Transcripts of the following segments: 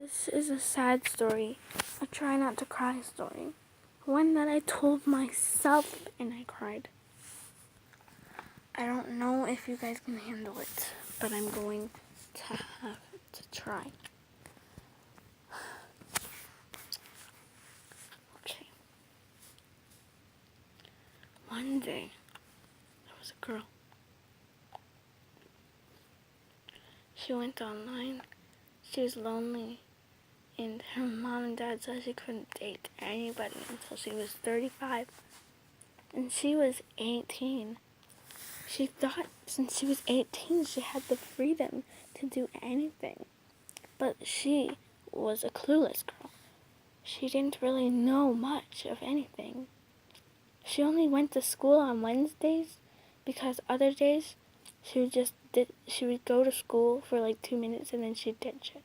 This is a sad story, a try not to cry story. One that I told myself and I cried. I don't know if you guys can handle it, but I'm going to have to try. Okay. One day, there was a girl. She went online. She was lonely. And her mom and dad said she couldn't date anybody until she was 35. And she was 18. She thought since she was 18 she had the freedom to do anything. But she was a clueless girl. She didn't really know much of anything. She only went to school on Wednesdays because other days she would go to school for like 2 minutes and then she'd ditch it.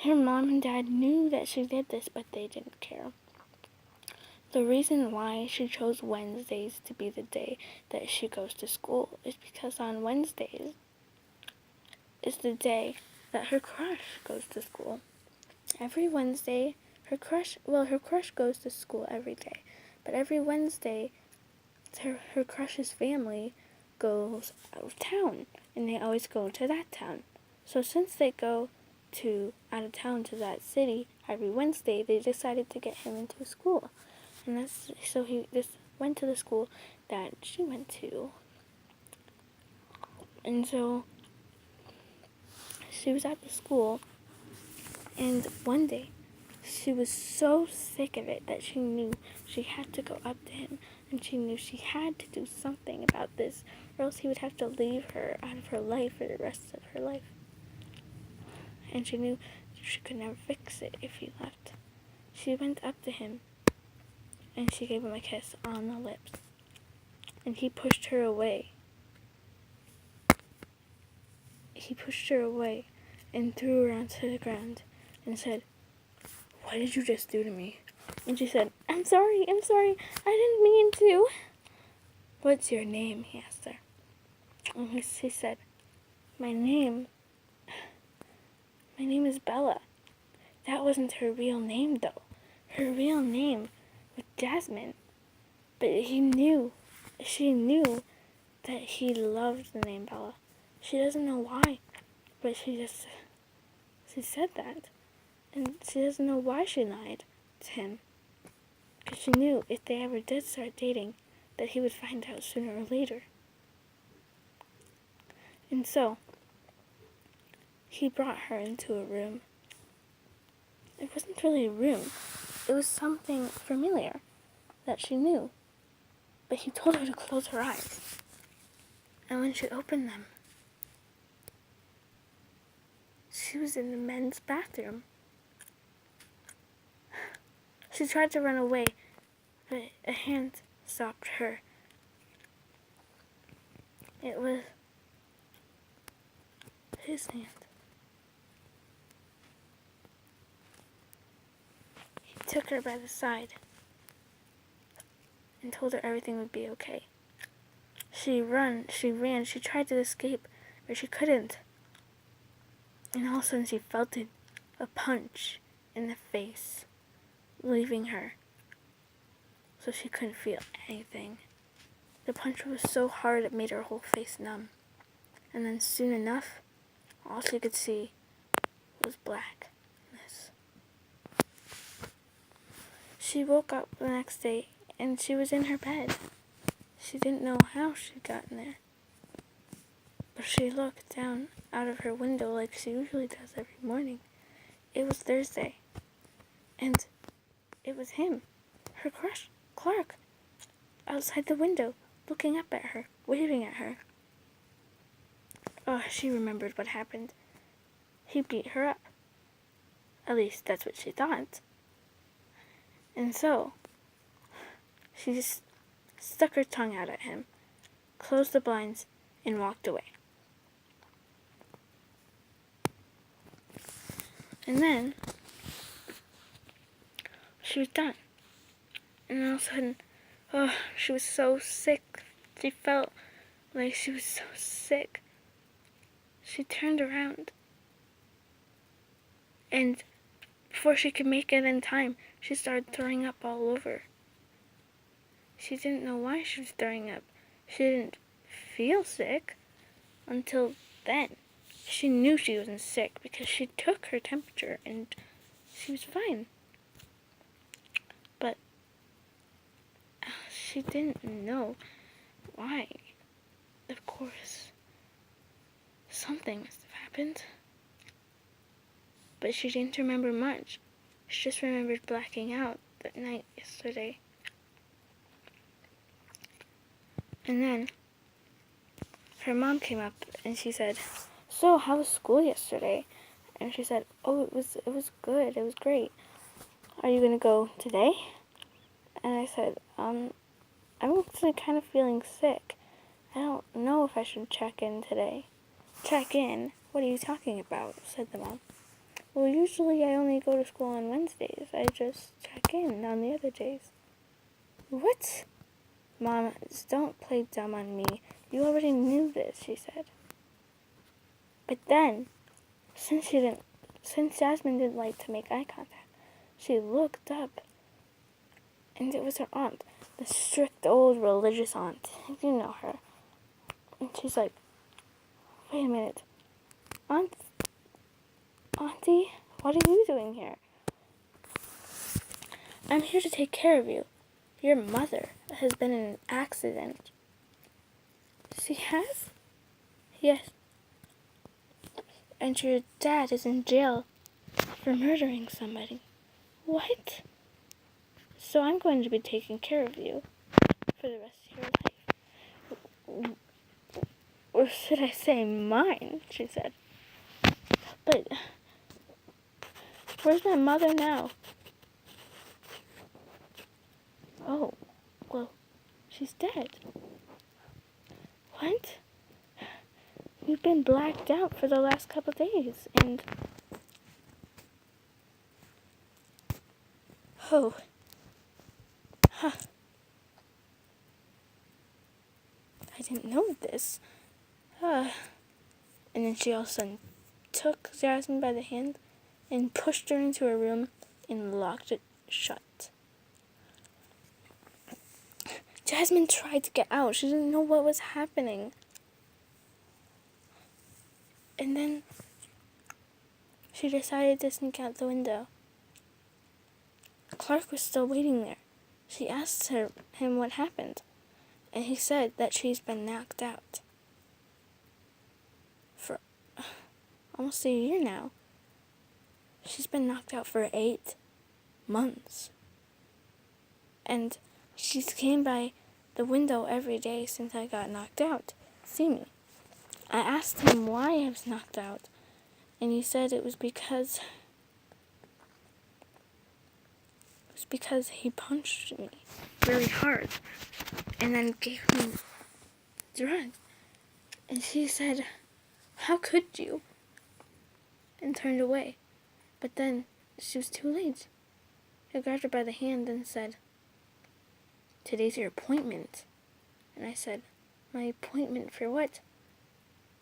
Her mom and dad knew that she did this, but they didn't care. The reason why she chose Wednesdays to be the day that she goes to school is because on Wednesdays is the day that her crush goes to school. Every Wednesday, her crush goes to school every day, but every Wednesday, her crush's family goes out of town, and they always go to that town. So since they go out of town to that city every Wednesday, they decided to get him into school. And he just went to the school that she went to. And so she was at the school, and one day she was so sick of it that she knew she had to go up to him, and she knew she had to do something about this, or else he would have to leave her out of her life for the rest of her life. And she knew she could never fix it if he left. She went up to him, and she gave him a kiss on the lips. And he pushed her away. He pushed her away and threw her onto the ground and said, "What did you just do to me?" And she said, I'm sorry, I didn't mean to." "What's your name?" he asked her. And she said, My name is Bella." That wasn't her real name, though. Her real name was Jasmine. But she knew that he loved the name Bella. She doesn't know why, but she said that. And she doesn't know why she lied to him. Because she knew if they ever did start dating, that he would find out sooner or later. And so, he brought her into a room. It wasn't really a room. It was something familiar that she knew. But he told her to close her eyes. And when she opened them, she was in the men's bathroom. She tried to run away, but a hand stopped her. It was his hand. He took her by the side and told her everything would be okay. She ran, she tried to escape, but she couldn't. And all of a sudden she felt a punch in the face, leaving her, so she couldn't feel anything. The punch was so hard it made her whole face numb. And then soon enough, all she could see was blackness. She woke up the next day, and she was in her bed. She didn't know how she'd gotten there. But she looked down out of her window like she usually does every morning. It was Thursday. And it was him, her crush, Clark, outside the window, looking up at her, waving at her. Oh, she remembered what happened. He beat her up. At least that's what she thought. And so, she just stuck her tongue out at him, closed the blinds, and walked away. And then, she was done. And all of a sudden, she was so sick. She felt like she was so sick. She turned around, and Before she could make it in time, she started throwing up all over. She didn't know why she was throwing up. She didn't feel sick until then. She knew she wasn't sick because she took her temperature and she was fine. But she didn't know why. Of course, something must have happened. But she didn't remember much. She just remembered blacking out that night yesterday. And then her mom came up and she said, "So, how was school yesterday?" And she said, "Oh, it was good. It was great. Are you gonna go today?" And I said, I'm actually kind of feeling sick. I don't know if I should check in today." "Check in? What are you talking about?" said the mom. "Well, usually I only go to school on Wednesdays. I just check in on the other days." "What?" "Mom, don't play dumb on me. You already knew this," she said. But then, since Jasmine didn't like to make eye contact, she looked up, and it was her aunt, the strict old religious aunt. You know her. And she's like, "Wait a minute. Auntie, what are you doing here?" "I'm here to take care of you. Your mother has been in an accident." "She has?" "Yes. And your dad is in jail for murdering somebody." "What?" "So I'm going to be taking care of you for the rest of your life. Or should I say mine," she said. "But where's my mother now?" "Oh, well, she's dead." "What?" "You've been blacked out for the last couple days, and..." "Oh. Huh. I didn't know this. And then she all of a sudden took Jasmine by the hand and pushed her into her room and locked it shut. Jasmine tried to get out. She didn't know what was happening. And then she decided to sneak out the window. Clark was still waiting there. She asked him what happened, and he said that she's been knocked out for almost a year now. She's been knocked out for 8 months. And she's came by the window every day since I got knocked out, see me. I asked him why I was knocked out, and he said it was because he punched me really hard and then gave me drugs. And she said, "How could you?" and turned away. But then she was too late. I grabbed her by the hand and said, "Today's your appointment." And I said, "My appointment for what?"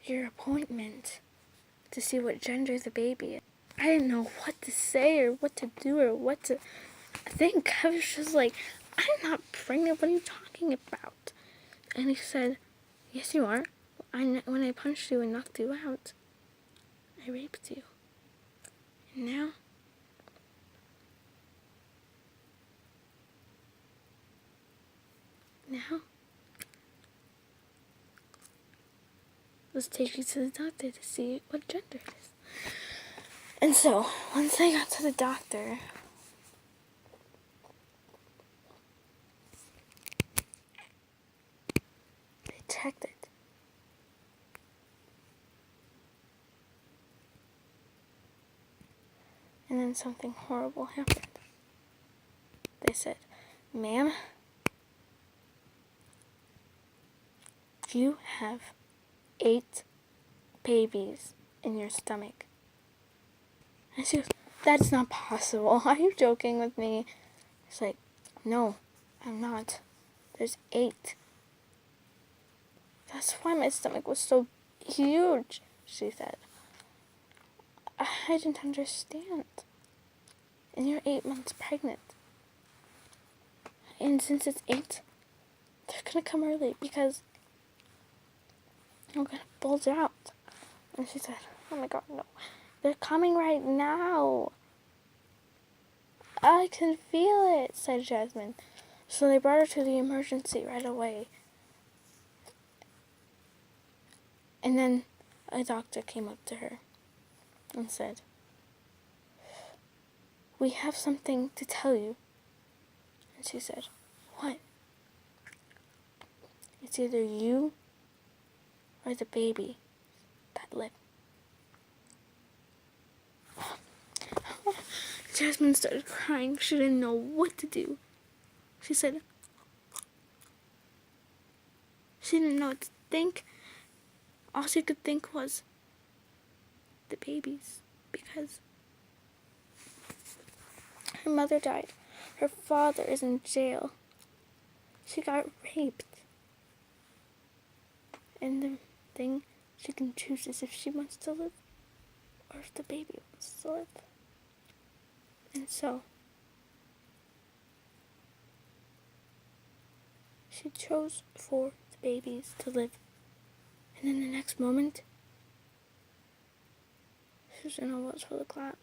"Your appointment to see what gender the baby is." I didn't know what to say or what to do or what to think. I was just like, "I'm not pregnant. What are you talking about?" And he said, "Yes, you are. When I punched you and knocked you out, I raped you. And now, let's take you to the doctor to see what gender it is." And so, once I got to the doctor, they checked it. And then something horrible happened. They said, "Ma'am, you have 8 babies in your stomach." And she goes, "That's not possible. Are you joking with me?" It's like, "No, I'm not. There's 8. That's why my stomach was so huge," she said. I didn't understand. and you're 8 months pregnant. And since it's 8, they're gonna come early because I'm gonna bulge out. And she said, oh my God, no. They're coming right now. I can feel it, said Jasmine. So they brought her to the emergency right away. And then a doctor came up to her and said, we have something to tell you. And she said, what? It's either you or the baby that lived. Jasmine started crying. She didn't know what to do. She said she didn't know what to think. All she could think was the babies, because her mother died. Her father is in jail. She got raped. And the thing she can choose is if she wants to live or if the baby wants to live. And so she chose for the babies to live. And in the next moment, she was in a was for the clap.